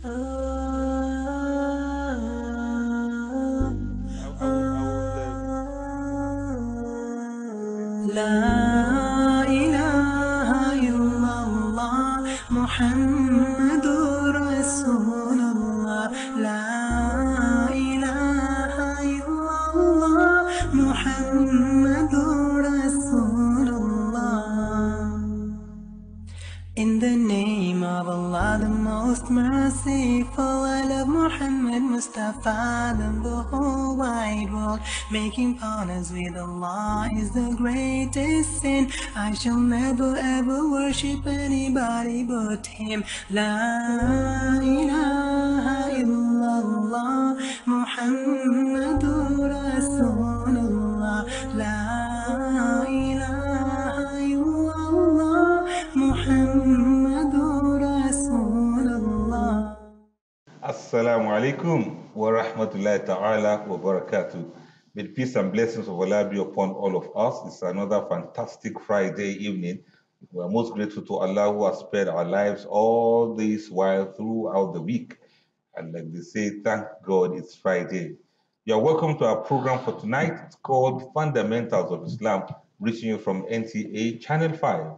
لا إله إلا الله محمد رسول الله لا إله إلا الله محمد رسول الله. In the name of Allah, the most merciful, I love Muhammad Mustafa than the whole wide world. Making partners with Allah is the greatest sin. I shall never ever worship anybody but Him. La ilaha illallah Muhammadur Rasulullah. La ilaha illallah Muhammadur Rasulullah. Assalamu alaikum wa rahmatullahi ta'ala wa barakatuh. May the peace and blessings of Allah be upon all of us. It's another fantastic Friday evening. We are most grateful to Allah who has spared our lives all this while throughout the week. And like they say, thank God it's Friday. You are welcome to our program for tonight. It's called Fundamentals of Islam, reaching you from NTA Channel 5,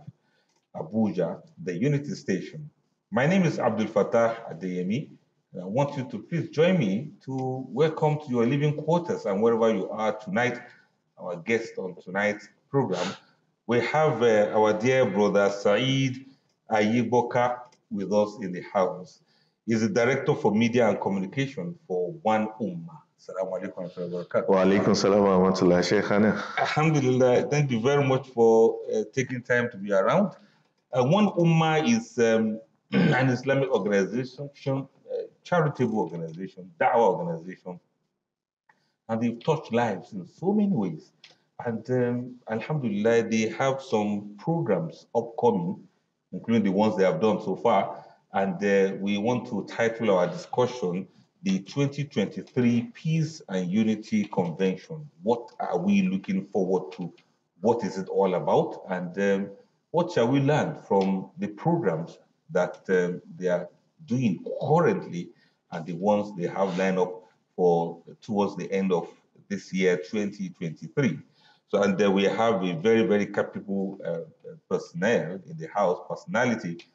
Abuja, the Unity Station. My name is Abdul Fattah Adeyemi. I want you to please join me to welcome to your living quarters and wherever you are tonight, our guest on tonight's program. We have our dear brother Saeed Ayiboka with us in the house. He's the Director for Media and Communication for One Ummah. Assalamu alaikum wa rahmatullahi wa barakatuh. Wa alaikum salam wa rahmatullahi Shaykhana. Alhamdulillah, thank you very much for taking time to be around. One Ummah is an Islamic organization, charitable organization, da'wah organization, and they've touched lives in so many ways. And alhamdulillah, they have some programs upcoming, including the ones they have done so far. And we want to title our discussion, the 2023 Peace and Unity Convention. What are we looking forward to? What is it all about? And what shall we learn from the programs that they are doing currently and the ones they have lined up for towards the end of this year, 2023. So, and we have a very, very capable personnel in the house, personality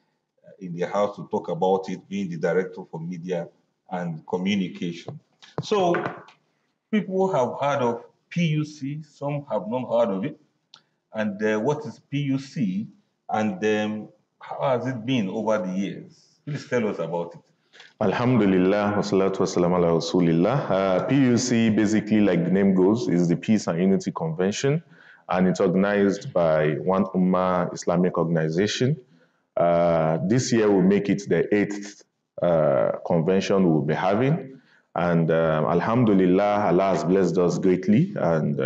in the house to talk about it, being the Director for Media and Communication. So, people have heard of PUC, some have not heard of it. And what is PUC, and how has it been over the years? Please tell us about it. Alhamdulillah, wassalatu wassalam ala rasulillah. PUC, basically, like the name goes, is the Peace and Unity Convention, and it's organized by One Ummah Islamic Organization. This year will make it the 8th convention we'll be having. And Alhamdulillah, Allah has blessed us greatly. And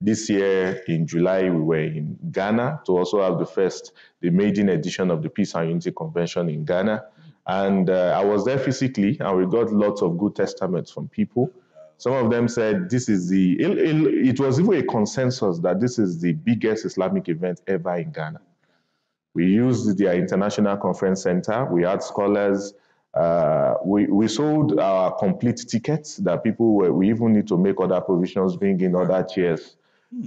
this year in July, we were in Ghana to also have the maiden edition of the Peace and Unity Convention in Ghana. And I was there physically, and we got lots of good testaments from people. Some of them said it was even a consensus that this is the biggest Islamic event ever in Ghana. We used their International Conference Center. We had scholars. We sold our complete tickets that we even need to make other provisions, bring in other chairs.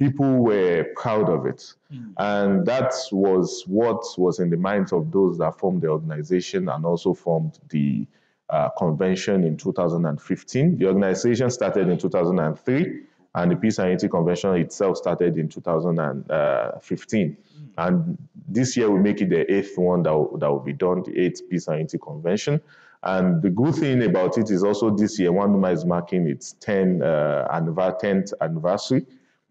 People were proud of it. And that was what was in the minds of those that formed the organization and also formed the convention in 2015. The organization started in 2003, and the Peace and Unity Convention itself started in 2015. And this year we make it the 8th one that will be done, the 8th Peace and Unity Convention. And the good thing about it is also this year, One Ummah is marking its 10th anniversary,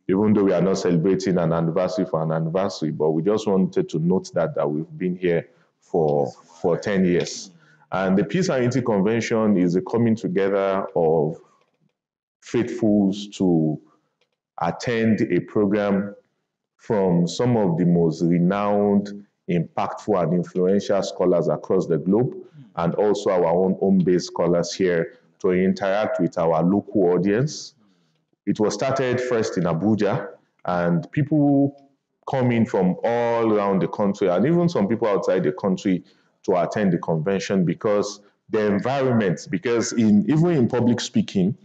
even though we are not celebrating an anniversary for an anniversary, but we just wanted to note that we've been here for 10 years. And the Peace and Unity Convention is a coming together of faithfuls to attend a program from some of the most renowned, impactful, and influential scholars across the globe, and also our own home-based scholars here to interact with our local audience. It was started first in Abuja, and people come in from all around the country, and even some people outside the country to attend the convention because the environment, because even in public speaking,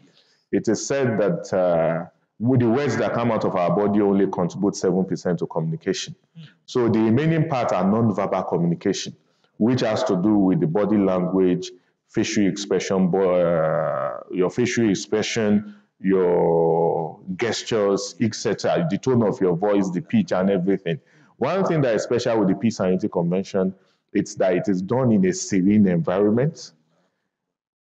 it is said that with the words that come out of our body only contribute 7% to communication. So the remaining part are non-verbal communication, which has to do with the body language, facial expression, your facial expression, your gestures, etc., the tone of your voice, the pitch, and everything. One thing that is special with the Peace and Unity Convention is that it is done in a serene environment.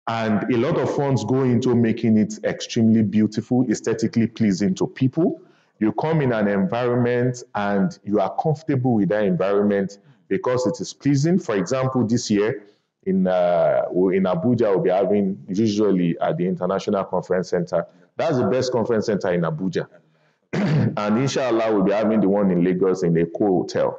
And a lot of funds go into making it extremely beautiful, aesthetically pleasing to people. You come in an environment and you are comfortable with that environment because it is pleasing. For example, this year in Abuja, we'll be having usually at the International Conference Center. That's the best conference center in Abuja. And inshallah, we'll be having the one in Lagos in the Eko Hotel.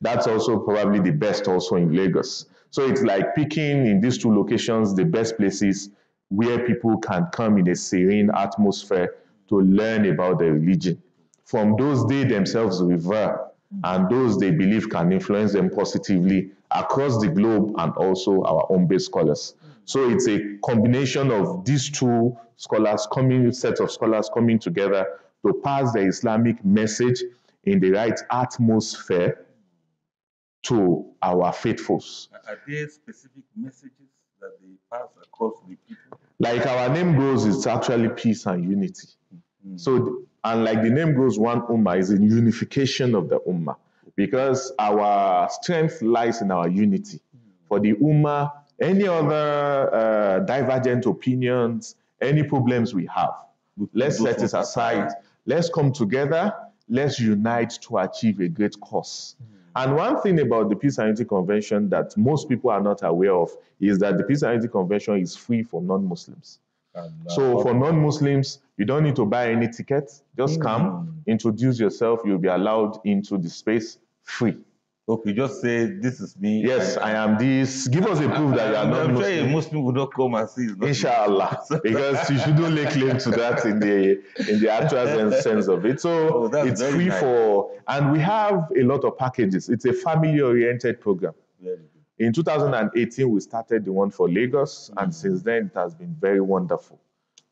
That's also probably the best also in Lagos. So it's like picking in these two locations the best places where people can come in a serene atmosphere to learn about the religion. From those they themselves revere and those they believe can influence them positively across the globe and also our own base scholars. So it's a combination of these two sets of scholars coming together to pass the Islamic message in the right atmosphere to our faithfuls. Are there specific messages that they pass across the people? Like our name goes, it's actually peace and unity. So, and like the name goes, one ummah is in unification of the ummah, because our strength lies in our unity. For the ummah, any other divergent opinions, any problems we have, let's set it aside. Let's come together. Let's unite to achieve a great cause. And one thing about the Peace and Unity Convention that most people are not aware of is that the Peace and Unity Convention is free for non-Muslims. So for non-Muslims, you don't need to buy any tickets. Just come, introduce yourself. You'll be allowed into the space free. Okay, just say, this is me. Yes, I am this. Give us a proof that you are not I'm Muslim. sure a Muslim would not come and see it. Inshallah, because you shouldn't lay claim to that in the actual sense of it. So it's free nice. And we have a lot of packages. It's a family-oriented program. In 2018, we started the one for Lagos, and since then it has been very wonderful.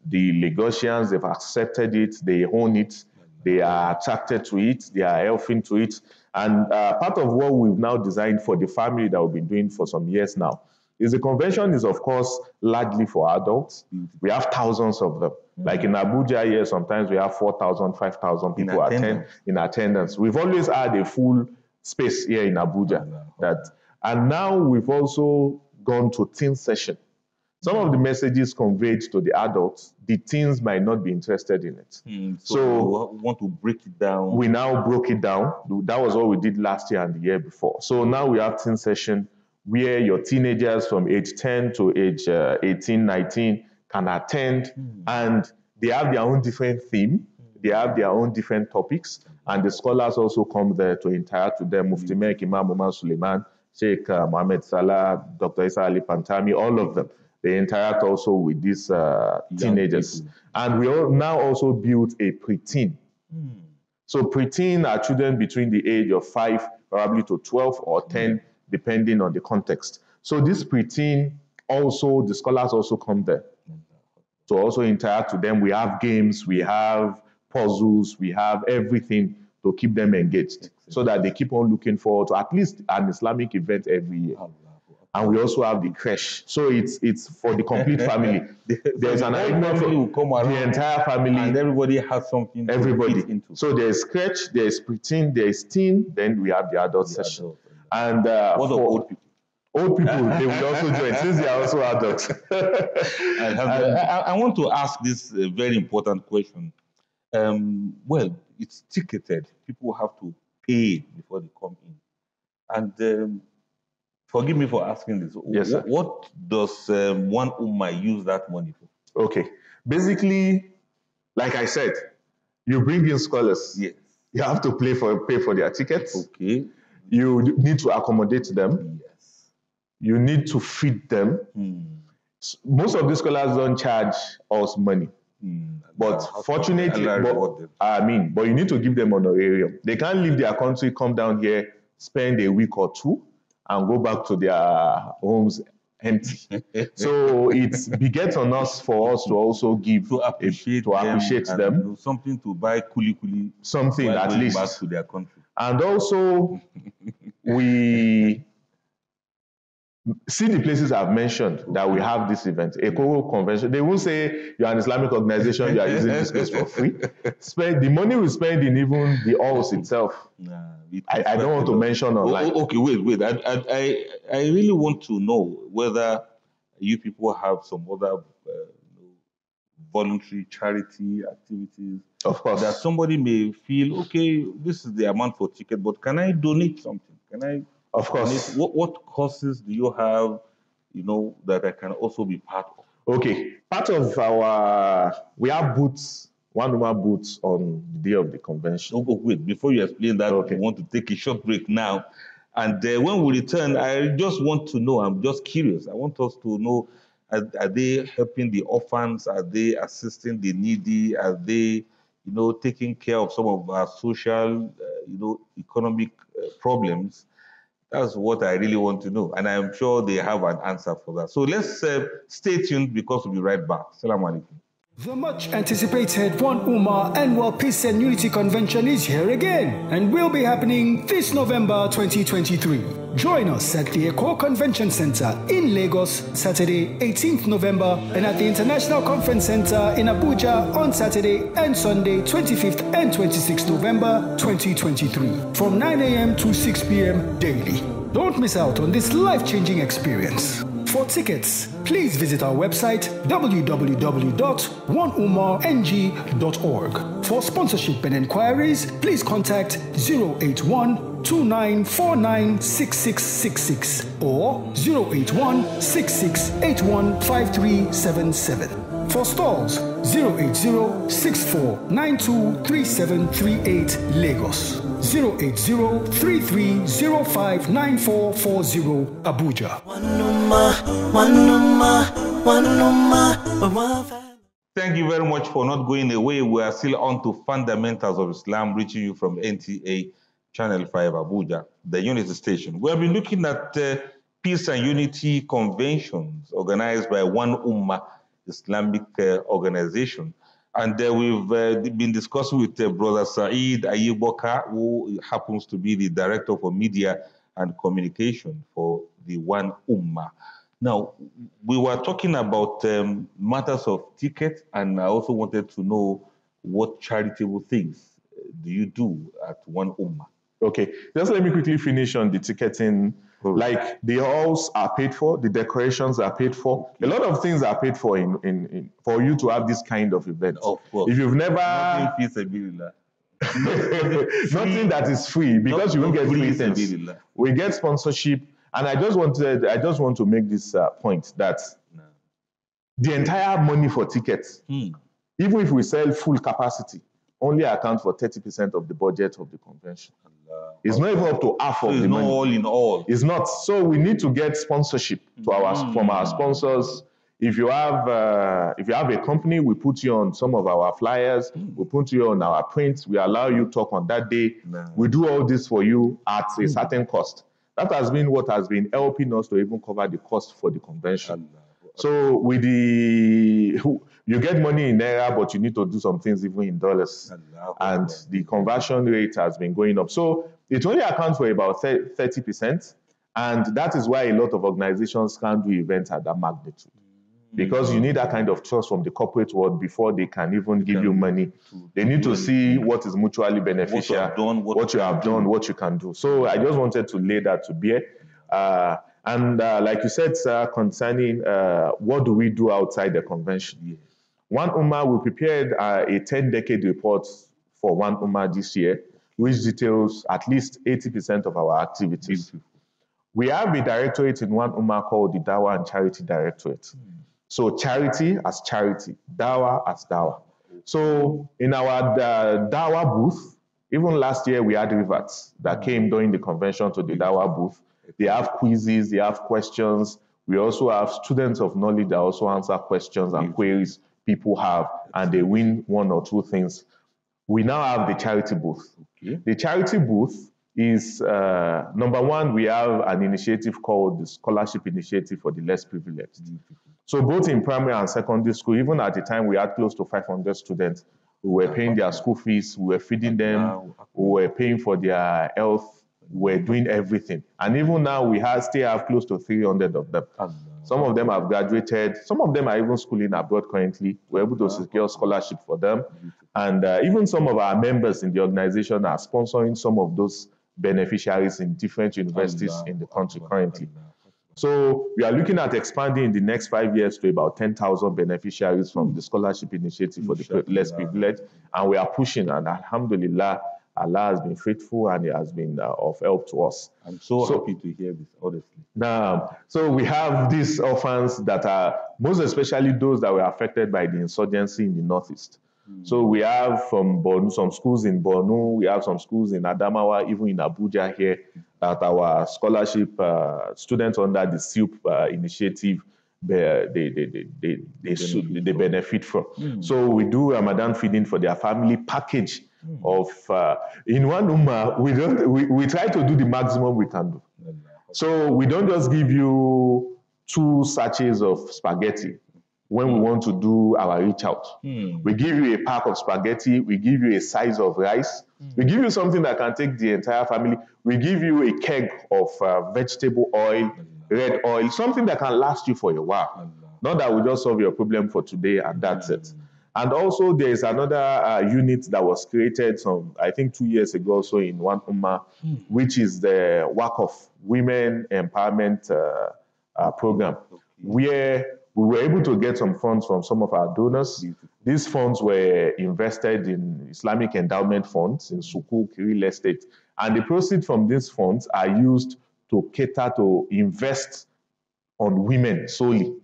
The Lagosians, they've accepted it, they own it, they are attracted to it, they are helping to it. And part of what we've now designed for the family that we've been doing for some years now is the convention is, of course, largely for adults. We have thousands of them. Like in Abuja here, sometimes we have 4,000, 5,000 people in attendance. We've always had a full space here in Abuja. And now we've also gone to teen session. Some of the messages conveyed to the adults, the teens might not be interested in it. So we want to break it down. We now broke it down. That was what we did last year and the year before. So now we have teen session where your teenagers from age 10 to age 18, 19 can attend, and they have their own different theme. They have their own different topics, and the scholars also come there to interact with them. Mufti Mek, Imam Umar Suleiman, Sheikh Mohammed Salah, Dr. Isa Ali Pantami, all of them. They interact also with these teenagers. And we now also built a preteen. So preteen are children between the age of 5 probably to 12 or 10, depending on the context. So this preteen also, the scholars also come there to also interact with them. We have games, we have puzzles, we have everything to keep them engaged so that they keep on looking forward to at least an Islamic event every year. And we also have the creche. So it's for the complete family. There's an arrangement for the entire family. And everybody has something to fit into. So there's creche, there's preteen, there's teen, then we have the adult session. And what about old people? Old people, they will also join since they are also adults. I want to ask this very important question. Well, it's ticketed. People have to pay before they come in. And forgive me for asking this. Yes, sir. What does one ummah use that money for? Okay. Basically, like I said, you bring in scholars. Yes. You have to pay for their tickets. Okay. You need to accommodate them. Yes. You need to feed them. Most of these scholars don't charge us money. But fortunately, but you need to give them honorarium. They can't leave their country, come down here, spend a week or two, and go back to their homes empty. So it begets on us for us to also give To appreciate them, and, you know, something to buy kuli something while at going least back to their country. And also, we see the places I've mentioned that we have this event, Eko Convention. They will say you're an Islamic organization, you are using this place for free. Spend the money we spend in even the halls itself. I don't want to mention online. Okay, wait. I really want to know whether you people have some other voluntary charity activities. Of course. That somebody may feel, okay, this is the amount for ticket, but can I donate something? Can I? Of course. What causes do you have, you know, that I can also be part of? Okay, part of we have booths, one woman booths on the day of the convention. Oh, wait, before you explain that, Okay. I want to take a short break now. And when we return, I just want to know, I'm just curious. I want us to know, are they helping the orphans? Are they assisting the needy? Are they, you know, taking care of some of our social, you know, economic problems? That's what I really want to know. And I'm sure they have an answer for that. So let's stay tuned because we'll be right back. Assalamu alaikum. The much anticipated One Ummah Annual Peace and Unity Convention is here again and will be happening this November 2023. Join us at the Eko Convention Center in Lagos, Saturday 18th November, and at the International Conference Center in Abuja on Saturday and Sunday 25th and 26th November 2023 from 9 a.m. to 6 p.m. daily. Don't miss out on this life-changing experience. For tickets, please visit our website www.oneummahng.org. For sponsorship and inquiries, please contact 081-2949-6666 or 081-6681-5377. For stalls, 080-6492-3738 Lagos, 080-3305-9440 Abuja. Thank you very much for not going away. We are still on to Fundamentals of Islam, reaching you from NTA Channel 5 Abuja, the Unity Station. We have been looking at peace and unity conventions organized by One Ummah Islamic organization. And we've been discussing with Brother Saeed Ayiboka, who happens to be the Director for Media and Communication for the One Ummah. Now, we were talking about matters of tickets, and I also wanted to know what charitable things do you do at One Ummah? Okay, just let me quickly finish on the ticketing. Like the halls are paid for, the decorations are paid for. A lot of things are paid for in for you to have this kind of event. Of course. If you've never nothing that is free, because you won't get free things. We get sponsorship, and I just want to make this point that the entire money for tickets, even if we sell full capacity, only account for 30% of the budget of the convention. It's not even up to half of the money. It's not all in all. It's not. So we need to get sponsorship from our sponsors. If you have a company, we put you on some of our flyers. We put you on our prints. We allow you to talk on that day. We do all this for you at a certain cost. That has been what has been helping us to even cover the cost for the convention. So with you get money in naira, but you need to do some things even in dollars. And the conversion rate has been going up. So it only accounts for about 30%. And that is why a lot of organizations can't do events at that magnitude. Because you need that kind of trust from the corporate world before they can even give you money. They need to see what is mutually beneficial, what you have done, what you can do. So I just wanted to lay that to bear. And like you said, sir, concerning what do we do outside the convention? One Ummah, we prepared a 10-decade report for One Ummah this year, which details at least 80% of our activities. We have a directorate in One Ummah called the Dawah and Charity Directorate. So charity as charity, Dawah as Dawah. So in our Dawah booth, even last year we had reverts that came during the convention to the Dawah booth. They have quizzes, they have questions. We also have students of knowledge that also answer questions and queries people have, and they win one or two things. We now have the charity booth. The charity booth is, number one, we have an initiative called the Scholarship Initiative for the Less Privileged. So both in primary and secondary school, even at the time we had close to 500 students, we were paying their school fees, we were feeding them, we were paying for their health, we were doing everything. And even now we still have close to 300 of them. Some of them have graduated, some of them are even schooling abroad currently. We're able to secure scholarship for them. And even some of our members in the organization are sponsoring some of those beneficiaries in different universities in the country currently. So we are looking at expanding in the next 5 years to about 10,000 beneficiaries from the scholarship initiative for the less privileged. And we are pushing, and alhamdulillah, Allah has been faithful and He has been of help to us. I'm so happy to hear this, honestly. Now, so we have these orphans that are, most especially those that were affected by the insurgency in the Northeast. So we have from Borno, some schools in Borno, we have some schools in Adamawa, even in Abuja here, that our scholarship students under the SILP initiative, they benefit from. So we do Ramadan feeding for their family package of, in one ummah, we try to do the maximum we can do. So we don't just give you 2 sachets of spaghetti when we want to do our reach out. We give you a pack of spaghetti, we give you a size of rice, we give you something that can take the entire family, we give you a keg of vegetable oil, red oil, something that can last you for a while. Not that we just solve your problem for today and that's it. And also there is another unit that was created I think 2 years ago, so in one ummah, which is the work of women empowerment program, where we were able to get some funds from some of our donors. These funds were invested in Islamic endowment funds in Sukuk, real estate. And the proceeds from these funds are used to cater to invest on women solely.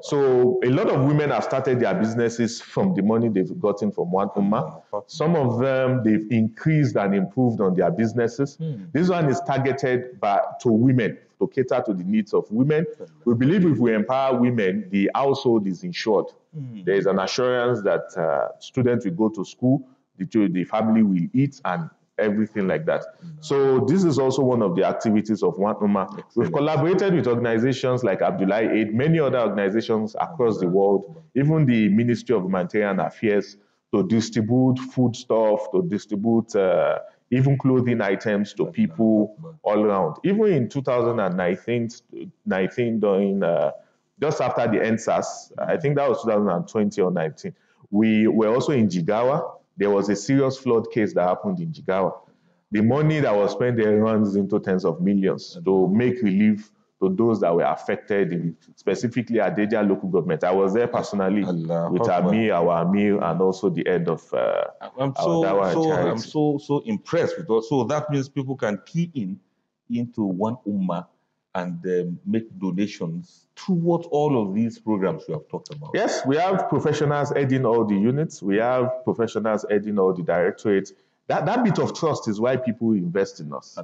So a lot of women have started their businesses from the money they've gotten from one ummah. Some of them, they've increased and improved on their businesses. This one is targeted to women, to cater to the needs of women. We believe if we empower women, the household is insured. There is an assurance that students will go to school, the family will eat, and everything like that. So this is also one of the activities of One Ummah. We've collaborated with organizations like Abdullahi Aid, many other organizations across the world, even the Ministry of Humanitarian Affairs, to distribute foodstuff, to distribute even clothing items to people all around. Even in 2019, during, just after the NSAS, I think that was 2020 or 19, we were also in Jigawa. There was a serious flood case that happened in Jigawa. The money that was spent there runs into tens of millions to make relief to those that were affected, specifically at Deja local government. I was there personally with Amir, our Amir, and also the head of I'm so impressed with that. So that means people can key into One Ummah and make donations towards all of these programs we have talked about. Yes, we have professionals heading all the units. We have professionals heading all the directorates. That bit of trust is why people invest in us.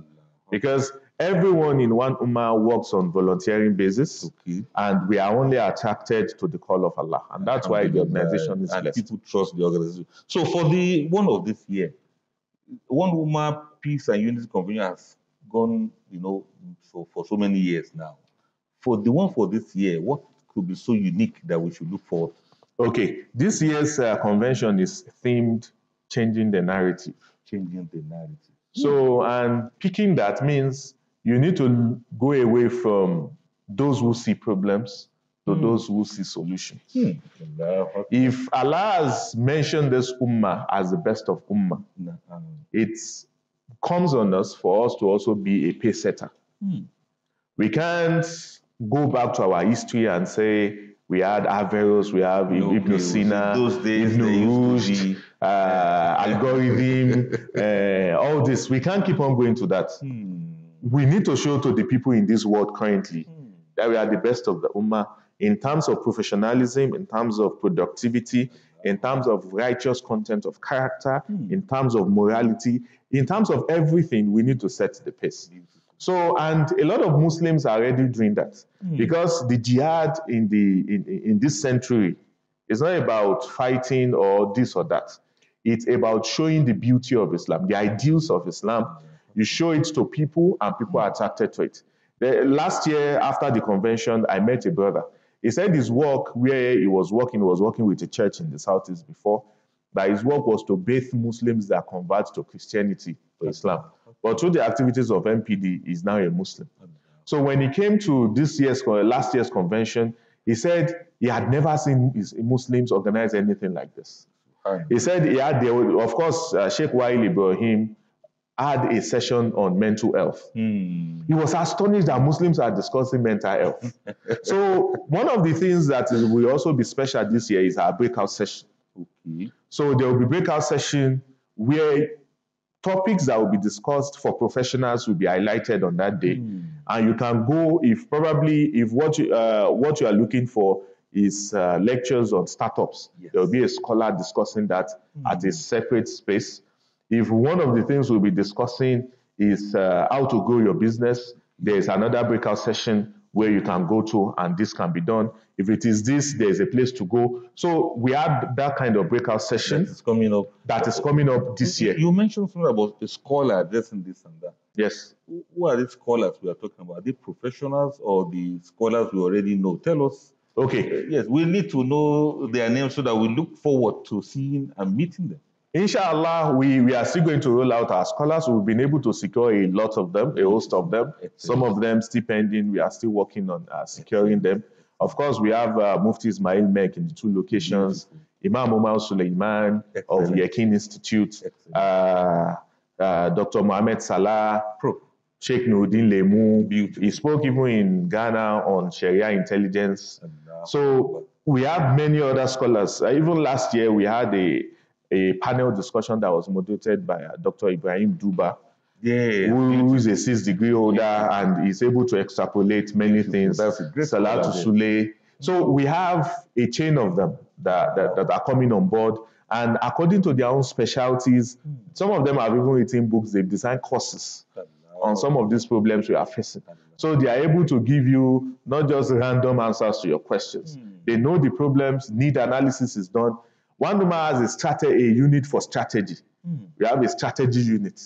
Because everyone in One Ummah works on volunteering basis, and we are only attracted to the call of Allah. And that's why the organization is blessed. People trust the organization. So for the one of this year, One Ummah Peace and Unity Convention has gone, for so many years now. For the one for this year, what could be so unique that we should look for? Okay, this year's convention is themed Changing the Narrative. Changing the narrative. So, and picking that means you need to go away from those who see problems to those who see solutions. If Allah has mentioned this ummah as the best of ummah, it comes on us for us to also be a pace setter. We can't go back to our history and say we had Averroes, we have Ibn Sina, Ibn Rushd, algorithm, all this. We can't keep on going to that. We need to show to the people in this world currently that we are the best of the ummah in terms of professionalism, in terms of productivity, in terms of righteous content of character, in terms of morality, in terms of everything. We need to set the pace. So, and a lot of Muslims are already doing that because the jihad in this century is not about fighting or this or that. It's about showing the beauty of Islam, the ideals of Islam. You show it to people, and people are attracted to it. Last year, after the convention, I met a brother. He said his work, where he was working with a church in the Southeast before, but his work was to bathe Muslims that convert to Christianity, to Islam. But through the activities of MPD, he's now a Muslim. So when he came to last year's convention, he said he had never seen Muslims organize anything like this. He said of course, Sheikh Wail Ibrahim had a session on mental health. He was astonished that Muslims are discussing mental health. So one of the things that will also be special this year is our breakout session. So there will be breakout session where topics that will be discussed for professionals will be highlighted on that day. And you can go if what you are looking for is lectures on startups. There will be a scholar discussing that at a separate space. If one of the things we'll be discussing is how to grow your business, there's another breakout session where you can go to, and this can be done. If it is this, there's a place to go. So we have that kind of breakout session that is coming up this year. You mentioned something about a scholar addressing this and that. Yes. Who are these scholars we are talking about? Are they professionals or the scholars we already know? Tell us. Okay. Yes, we need to know their names so that we look forward to seeing and meeting them. Inshallah, we are still going to roll out our scholars. We've been able to secure a lot of them, a host of them. Some of them still pending. We are still working on securing them. Of course, we have Mufti Ismail Mek in the 2 locations, Imam Omar Suleiman of the Yakin Institute, Dr. Mohamed Salah, Sheikh Nuruddin Lemu. He spoke even in Ghana on Sharia intelligence. So we have many other scholars. Even last year, we had a panel discussion that was moderated by Dr. Ibrahim Duba, who is a 6th degree holder and is able to extrapolate many things. Salatu Sule. So we have a chain of them that are coming on board. And according to their own specialties, some of them have even written books. They've designed courses on some of these problems we are facing. So they are able to give you not just random answers to your questions. They know the problems, need analysis is done. One Ummah has a unit for strategy. We have a strategy unit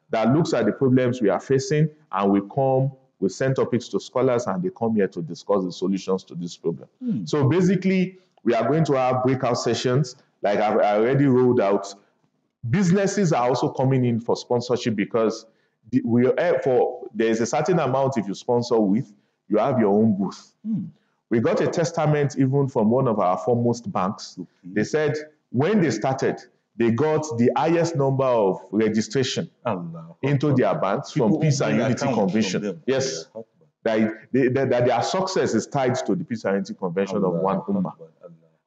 that looks at the problems we are facing, and we send topics to scholars, and they come here to discuss the solutions to this problem. So basically, we are going to have breakout sessions, like I already rolled out. Businesses are also coming in for sponsorship because there is a certain amount if you sponsor with, you have your own booth. We got a testament even from one of our foremost banks. They said when they started, they got the highest number of registration into their banks from Peace and Unity Convention. Yes, that their success is tied to the Peace and Unity Convention of One Ummah,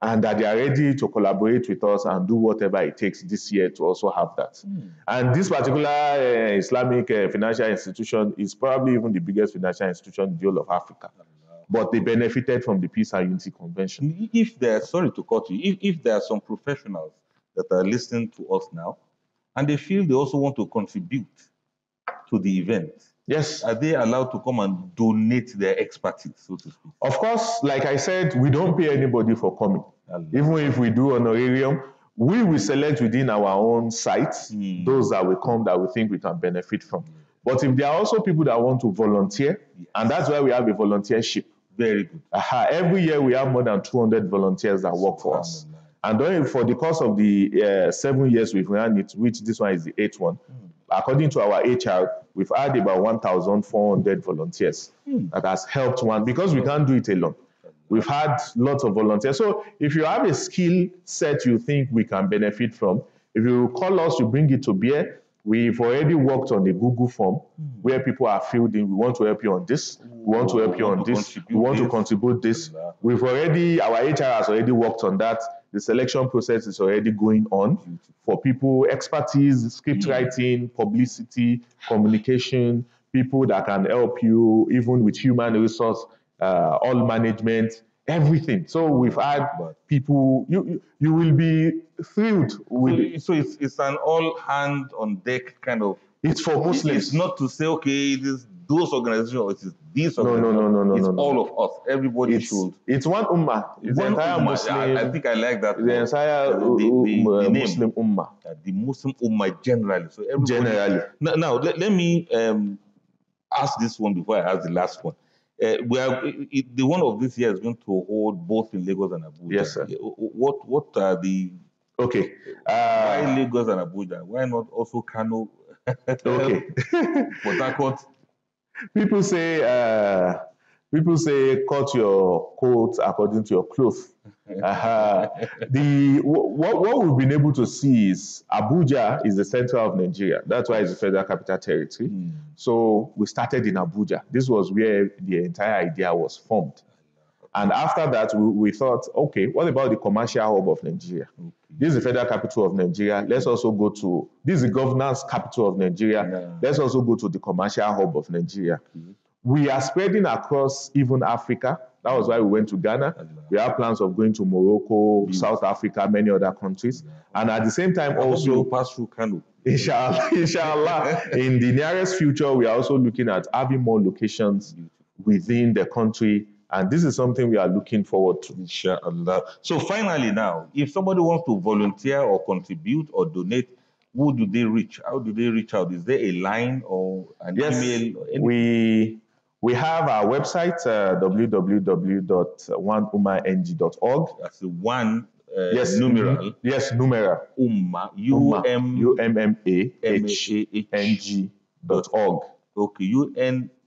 and that they are ready to collaborate with us and do whatever it takes this year to also have that. And this particular Islamic financial institution is probably even the biggest financial institution in the whole of Africa. But they benefited from the Peace and Unity Convention. Sorry to cut you, if there are some professionals that are listening to us now, and they feel they also want to contribute to the event, yes, are they allowed to come and donate their expertise, so to speak? Of course, like I said, we don't pay anybody for coming. Even if we do honorarium, we will select within our own sites those that will come that we think we can benefit from. But if there are also people that want to volunteer, and that's why we have a volunteership. Very good. Every year we have more than 200 volunteers that work for us. And for the course of the 7 years we've run it, which this one is the 8th one, according to our HR, we've had about 1,400 volunteers that has helped one, because we can't do it alone. We've had lots of volunteers. So if you have a skill set you think we can benefit from, if you call us, you bring it to bear. We've already worked on the Google form where people are filled in. We want to help you on this. We want to help you on this. We want to contribute this. Our HR has already worked on that. The selection process is already going on for people, expertise, script writing, publicity, communication, people that can help you even with human resource, all management, everything. So we've had people, you will be thrilled with so it's an all hand on deck kind of. It's for Muslims. It's not to say, okay, those organizations, it is this No. It's all of us. Everybody should. It's one ummah. It's the One entire ummah. Muslim. I think I like that. The entire the name. Muslim ummah. The Muslim ummah generally. So everybody. Generally. Now let me ask this one before I ask the last one. The one of this year is going to hold both in Lagos and Abuja. Yes, sir. What are the Okay. why Lagos and Abuja? Why not also Kano? Okay. Port Harcourt? People say cut your coat according to your clothes. What we've been able to see is Abuja is the center of Nigeria. That's why it's the Federal Capital Territory. So we started in Abuja. This was where the entire idea was formed. And after that, we thought, okay, what about the commercial hub of Nigeria? Okay. This is the federal capital of Nigeria. Let's also go to, this is the governance capital of Nigeria. Yeah. Let's also go to the commercial hub of Nigeria. Okay. We are spreading across even Africa. That was why we went to Ghana. We have plans of going to Morocco, South Africa, many other countries. And at the same time also, pass through Kano. Inshallah, in the nearest future, we are also looking at having more locations within the country. And this is something we are looking forward to. Inshallah. So finally now, if somebody wants to volunteer or contribute or donate, who do they reach? How do they reach out? Is there a line or an email? Or we have our website, www.oneummahng.org. That's the one yes, numeral. Yes, numeral. Ummah, ummahng.org. Okay,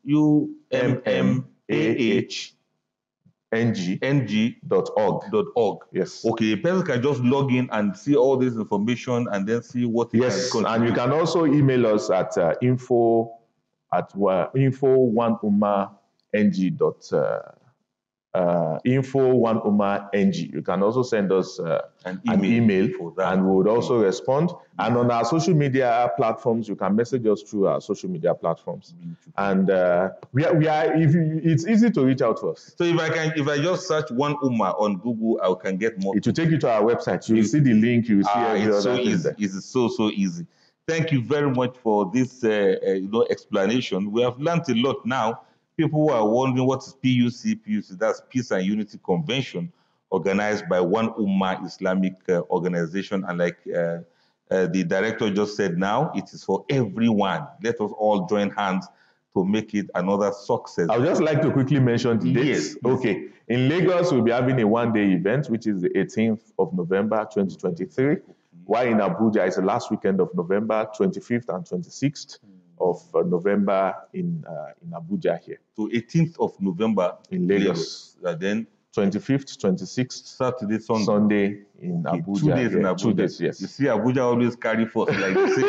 UNUMMAHNG.org. Yes. Okay, a person can just log in and see all this information and then see what he can contribute. And you can also email us at info1ummahng. You can also send us an email for that, and we would also respond. And on our social media platforms, you can message us through our social media platforms. And it's easy to reach out to us. So if I just search One Ummah on Google, I can get more. It will take you to our website. You will see the link. You will see every it's other so easy. It's so easy. Thank you very much for this explanation. We have learned a lot now. People who are wondering what is PUC, that's Peace and Unity Convention, organized by One Ummah Islamic organization. And like the director just said now, it is for everyone. Let us all join hands to make it another success. I would just like to quickly mention the dates. Yes. Okay. In Lagos, we'll be having a one-day event, which is the 18th of November, 2023. While in Abuja, it's the last weekend of November, 25th and 26th. Of November in Abuja here. So 18th of November in Lagos. Then 25th, 26th, Saturday, Sunday in Abuja. 2 days in Abuja. 2 days, yes. You see, Abuja always carry force, like you say.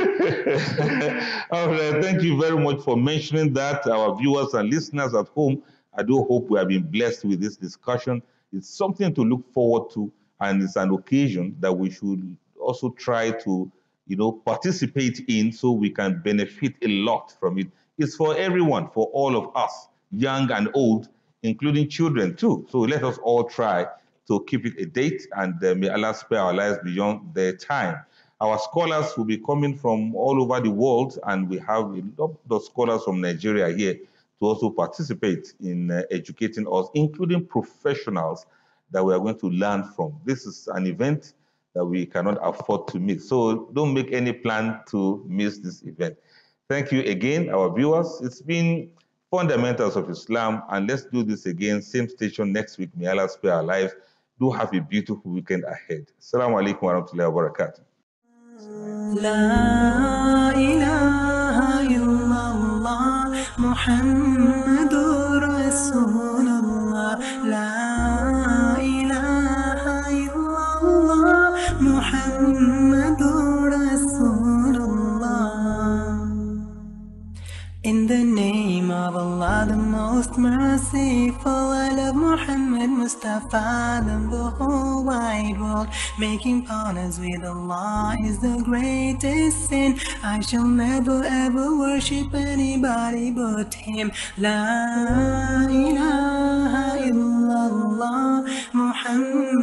All right, thank you very much for mentioning that. Our viewers and listeners at home, I do hope we have been blessed with this discussion. It's something to look forward to, and it's an occasion that we should also try to participate in so we can benefit a lot from it. It's for everyone, for all of us, young and old, including children too. So let us all try to keep it a date, and may Allah spare our lives beyond their time. Our scholars will be coming from all over the world, and we have a lot of scholars from Nigeria here to also participate in educating us, including professionals that we are going to learn from. This is an event that we cannot afford to miss. So don't make any plan to miss this event. Thank you again, our viewers. It's been Fundamentals of Islam, and let's do this again, same station next week. May Allah spare our lives. Do have a beautiful weekend ahead. Assalamu alaikum wa rahmatullahi wa barakatuh. La ilaha illallah Muhammadur Rasulullah. La ilaha illallah Muhammadur Rasulullah. In the name of Allah, the most merciful, I love Muhammad Mustafa than the whole wide world. Making partners with Allah is the greatest sin. I shall never ever worship anybody but Him. La ilaha illallah Muhammad